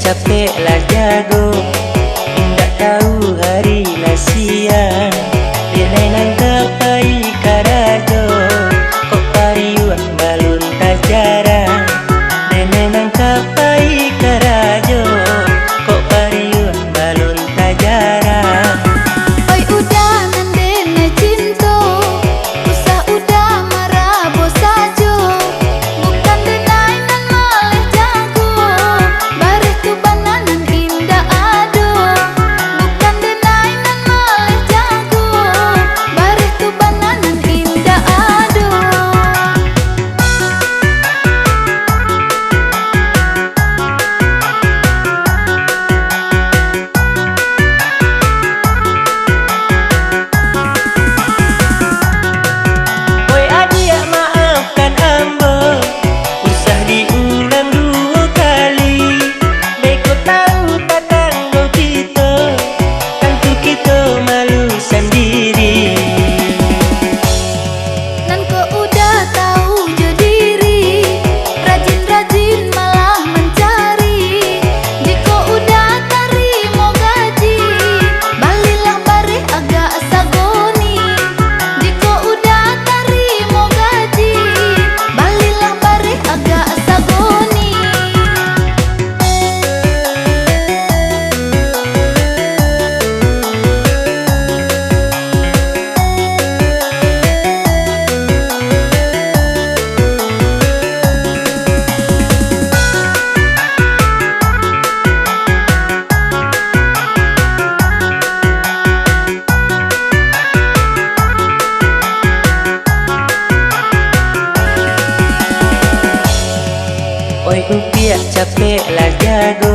capek lah jago, indak tahu hari lah siang. Denai nang kapai karajo, kok pariuak balun tak jarang. Denai nang kapai karajo, kok pariuak balun tak jarang. Oi udah nandene cinta, usah udah marah bosajo. Bukan denai nan maleh jago, bareh tu bananan indah ado. Bukan denai nan maleh jago, bareh tu bananan indah ado. Oi adik maafkan ambo, usah diulang dua kali. Beko tahu tak tanggung kita, tentu kita malu sendiri. Nan kau udah tahu je diri, rajin-rajin malah mencari. Jika udah tarimo gaji, balilah bareh agak sagoni. Jika udah tarimo gaji, balilah bareh agak sagoni. Oi upiak capek lah jago,